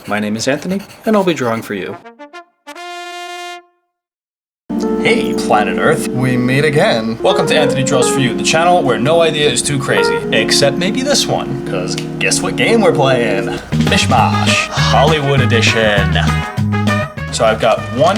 My name is Anthony, and I'll be drawing for you. Hey, planet Earth. We meet again. Welcome to Anthony Draws For You, the channel where no idea is too crazy. Except maybe this one, because guess what game we're playing? Mish Mosh, Hollywood Edition. So I've got 1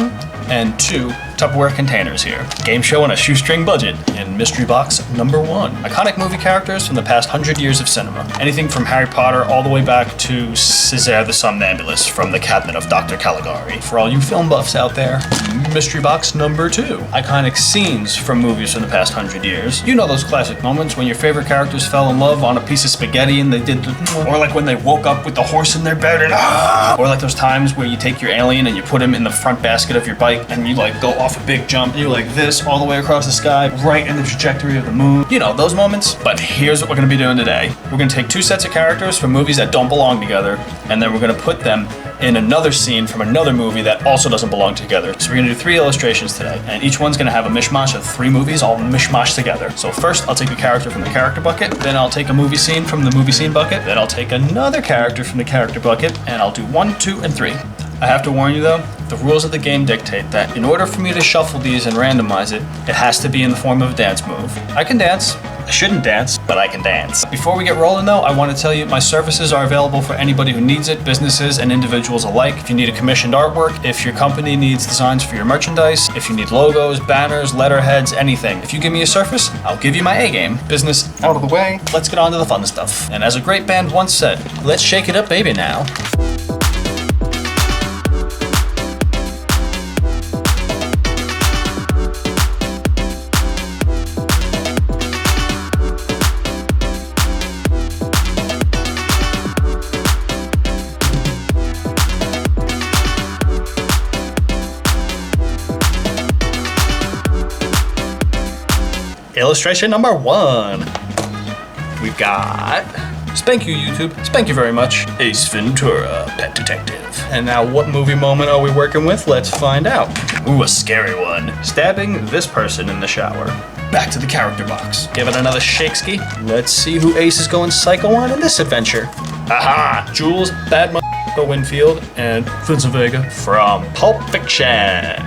and 2 Tupperware containers here. Game show on a shoestring budget in mystery box number 1. Iconic movie characters from the past 100 years of cinema. Anything from Harry Potter all the way back to César the Somnambulist from the cabinet of Dr. Caligari. For all you film buffs out there, mystery box number 2. Iconic scenes from movies from the past 100 years. You know those classic moments when your favorite characters fell in love on a piece of spaghetti and they did the, or like when they woke up with the horse in their bed and or like those times where you take your alien and you put him in the front basket of your bike and you like go off a big jump and you're like this all the way across the sky, right in the trajectory of the moon. You know, those moments. But here's what we're gonna be doing today. We're gonna take 2 sets of characters from movies that don't belong together, and then we're gonna put them in another scene from another movie that also doesn't belong together. So we're gonna do 3 illustrations today, and each one's gonna have a mishmash of 3 movies all mishmashed together. So first, I'll take a character from the character bucket, then I'll take a movie scene from the movie scene bucket, then I'll take another character from the character bucket, and I'll do 1, 2, and 3. I have to warn you though, the rules of the game dictate that in order for me to shuffle these and randomize it, it has to be in the form of a dance move. I can dance. I shouldn't dance, but I can dance. Before we get rolling though, I want to tell you my services are available for anybody who needs it, businesses and individuals alike. If you need a commissioned artwork, if your company needs designs for your merchandise, if you need logos, banners, letterheads, anything. If you give me a surface, I'll give you my A game. Business Out of the way. Let's get on to the fun stuff. And as a great band once said, let's shake it up baby now. Illustration number 1. We've got, spank you YouTube, spank you very much, Ace Ventura, Pet Detective. And now what movie moment are we working with? Let's find out. Ooh, a scary one. Stabbing this person in the shower. Back to the character box. Give it another shake-ski. Let's see who Ace is going psycho on in this adventure. Aha! Jules, Bad Winfield, and Vincent Vega from Pulp Fiction.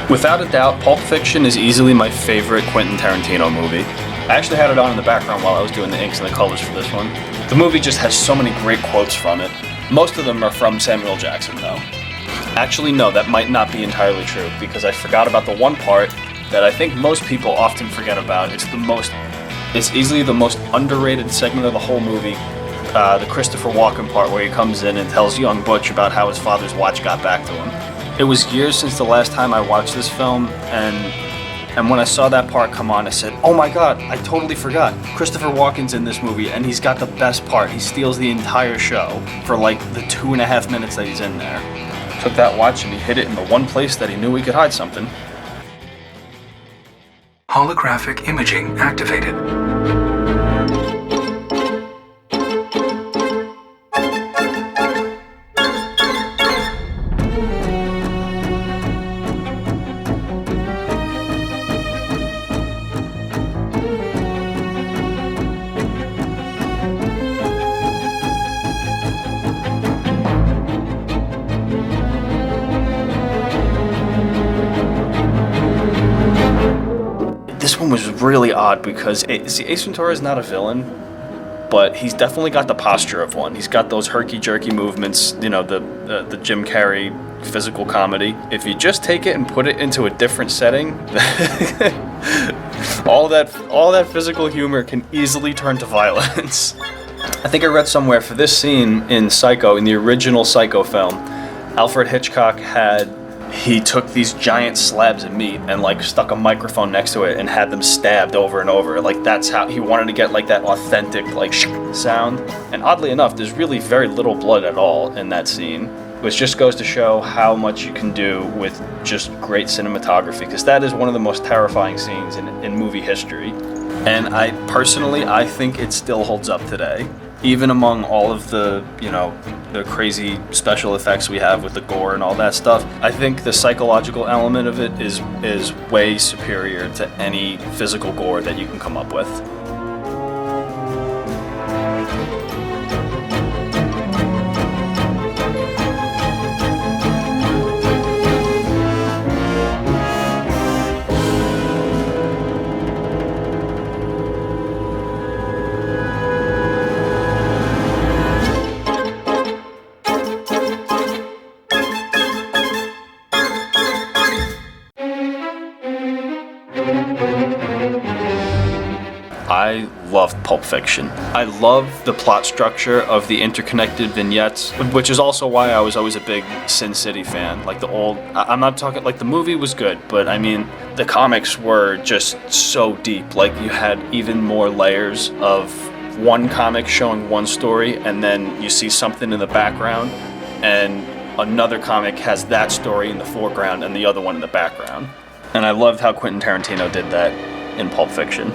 Without a doubt, Pulp Fiction is easily my favorite Quentin Tarantino movie. I actually had it on in the background while I was doing the inks and the colors for this one. The movie just has so many great quotes from it. Most of them are from Samuel Jackson though. Actually no, that might not be entirely true because I forgot about the one part that I think most people often forget about. It's easily the most underrated segment of the whole movie. The Christopher Walken part where he comes in and tells young Butch about how his father's watch got back to him. It was years since the last time I watched this film, and when I saw that part come on, I said, oh my god, I totally forgot. Christopher Walken's in this movie, and he's got the best part. He steals the entire show for like the 2.5 minutes that he's in there. Took that watch and he hid it in the one place that he knew he could hide something. Holographic imaging activated. This one was really odd because Ace Ventura is not a villain, but he's definitely got the posture of one. He's got those herky-jerky movements, you know, the Jim Carrey physical comedy. If you just take it and put it into a different setting, all that physical humor can easily turn to violence. I think I read somewhere for this scene in Psycho, in the original Psycho film, Alfred Hitchcock he took these giant slabs of meat and like stuck a microphone next to it and had them stabbed over and over. Like that's how he wanted to get like that authentic like sound. And oddly enough, there's really very little blood at all in that scene, which just goes to show how much you can do with just great cinematography, because that is one of the most terrifying scenes in movie history. And I think it still holds up today. Even among all of the, the crazy special effects we have with the gore and all that stuff, I think the psychological element of it is way superior to any physical gore that you can come up with. I loved Pulp Fiction. I love the plot structure of the interconnected vignettes, which is also why I was always a big Sin City fan. Like I'm not talking, like the movie was good, but I mean, the comics were just so deep. Like you had even more layers of one comic showing one story, and then you see something in the background, and another comic has that story in the foreground and the other one in the background. And I loved how Quentin Tarantino did that in Pulp Fiction.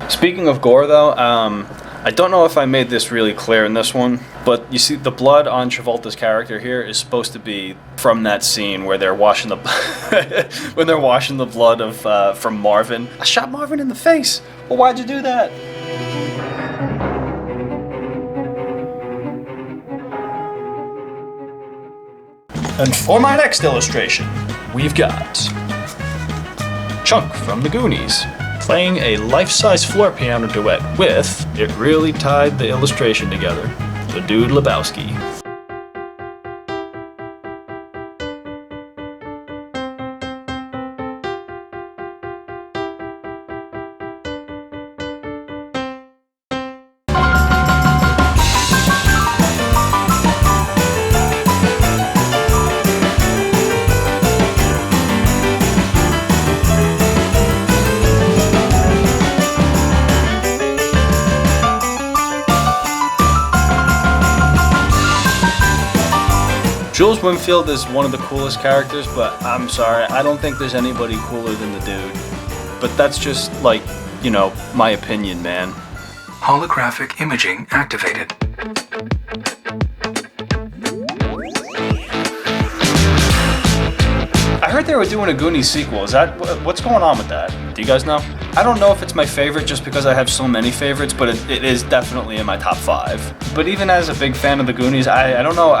Speaking of gore, though, I don't know if I made this really clear in this one, but you see the blood on Travolta's character here is supposed to be from that scene where they're washing the when they're washing the blood of from Marvin. I shot Marvin in the face. Well, why'd you do that? And for my next illustration, we've got Chunk from the Goonies playing a life-size floor piano duet with, it really tied the illustration together, the dude Lebowski. Jules Winfield is one of the coolest characters, but I'm sorry, I don't think there's anybody cooler than the dude. But that's just like, my opinion, man. Holographic imaging activated. I heard they were doing a Goonies sequel. Is that what's going on with that? Do you guys know? I don't know if it's my favorite just because I have so many favorites, but it is definitely in my top 5. But even as a big fan of the Goonies, I don't know.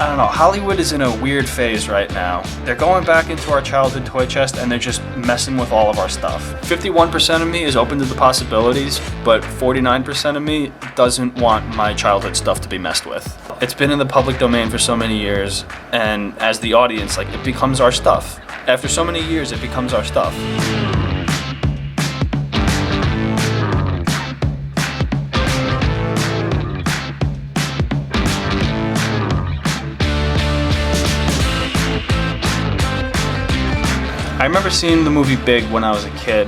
I don't know, Hollywood is in a weird phase right now. They're going back into our childhood toy chest and they're just messing with all of our stuff. 51% of me is open to the possibilities, but 49% of me doesn't want my childhood stuff to be messed with. It's been in the public domain for so many years, and as the audience, it becomes our stuff. After so many years, it becomes our stuff. I remember seeing the movie Big when I was a kid,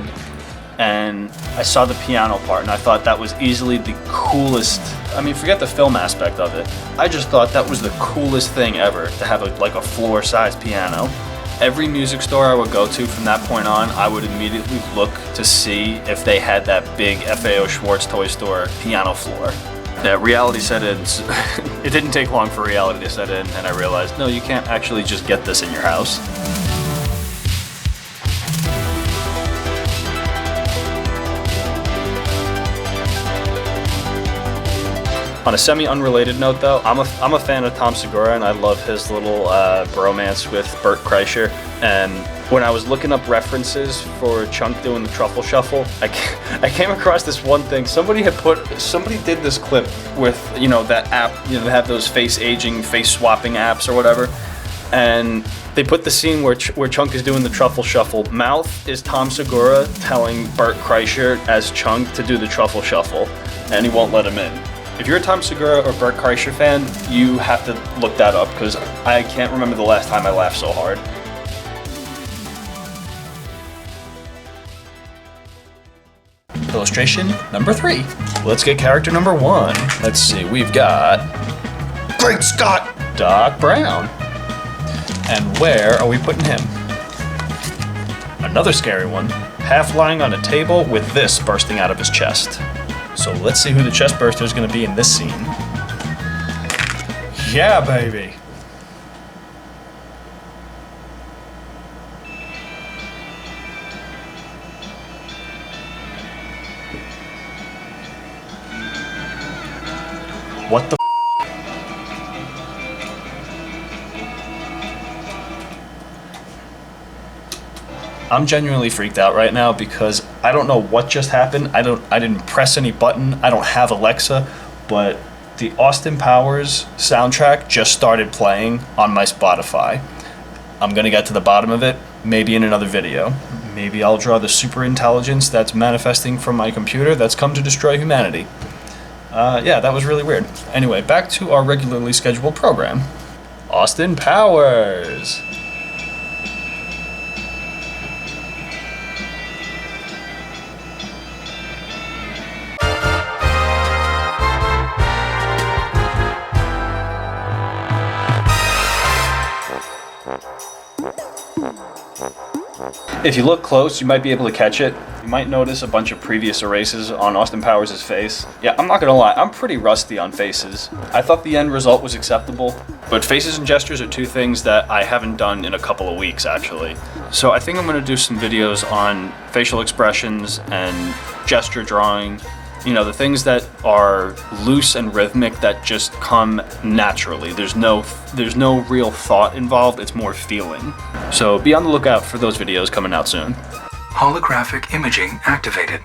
and I saw the piano part, and I thought that was easily the coolest. I mean, forget the film aspect of it. I just thought that was the coolest thing ever, to have a floor-sized piano. Every music store I would go to from that point on, I would immediately look to see if they had that big FAO Schwartz toy store piano floor. Yeah, reality set in. It didn't take long for reality to set in, and I realized, no, you can't actually just get this in your house. On a semi-unrelated note, though, I'm a fan of Tom Segura, and I love his little bromance with Bert Kreischer. And when I was looking up references for Chunk doing the truffle shuffle, I came across this one thing. Somebody did this clip with, you know, that app, you know, they have those face aging, face swapping apps or whatever, and they put the scene where Chunk is doing the truffle shuffle. Mouth is Tom Segura telling Bert Kreischer as Chunk to do the truffle shuffle, and he won't let him in. If you're a Tom Segura or Bert Kreischer fan, you have to look that up, because I can't remember the last time I laughed so hard. Illustration number 3. Let's get character number 1. Let's see, we've got... Great Scott! Doc Brown. And where are we putting him? Another scary one. Half lying on a table with this bursting out of his chest. So let's see who the chest burster is going to be in this scene. Yeah, baby! What the I'm genuinely freaked out right now because I don't know what just happened. I didn't press any button. I don't have Alexa, but the Austin Powers soundtrack just started playing on my Spotify. I'm gonna get to the bottom of it, maybe in another video. Maybe I'll draw the super intelligence that's manifesting from my computer that's come to destroy humanity. Yeah, that was really weird. Anyway, back to our regularly scheduled program. Austin Powers. If you look close, you might be able to catch it. You might notice a bunch of previous erases on Austin Powers' face. Yeah, I'm not gonna lie, I'm pretty rusty on faces. I thought the end result was acceptable, but faces and gestures are two things that I haven't done in a couple of weeks, actually. So I think I'm gonna do some videos on facial expressions and gesture drawing. You know, the things that are loose and rhythmic that just come naturally. There's no real thought involved, it's more feeling. So be on the lookout for those videos coming out soon. Holographic imaging activated.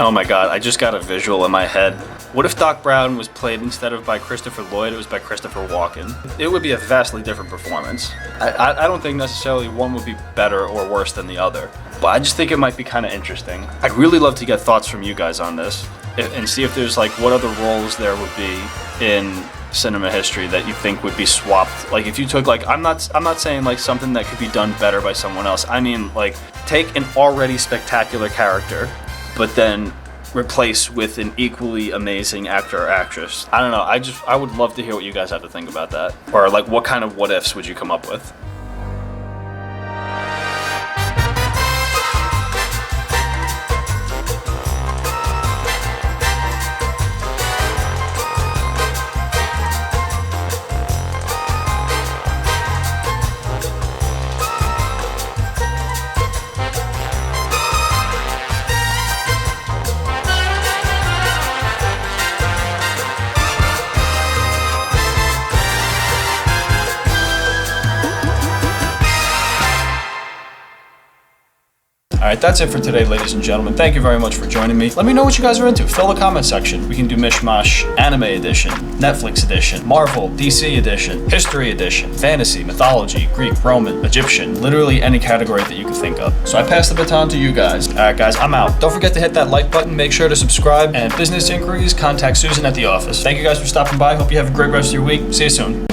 Oh my god, I just got a visual in my head. What if Doc Brown was played instead of by Christopher Lloyd, it was by Christopher Walken? It would be a vastly different performance. I don't think necessarily one would be better or worse than the other, but I just think it might be kind of interesting. I'd really love to get thoughts from you guys on this and see if there's like what other roles there would be in cinema history that you think would be swapped. Like if you took like, I'm not saying like something that could be done better by someone else. I mean like take an already spectacular character, but then replace with an equally amazing actor or actress. I don't know, I would love to hear what you guys have to think about that. Or like what kind of what ifs would you come up with? Alright, that's it for today, ladies and gentlemen. Thank you very much for joining me. Let me know what you guys are into. Fill the comment section. We can do Mish Mosh, Anime Edition, Netflix Edition, Marvel, DC Edition, History Edition, Fantasy, Mythology, Greek, Roman, Egyptian, literally any category that you can think of. So I pass the baton to you guys. Alright guys, I'm out. Don't forget to hit that like button, make sure to subscribe, and business inquiries, contact Susan at the office. Thank you guys for stopping by. Hope you have a great rest of your week. See you soon.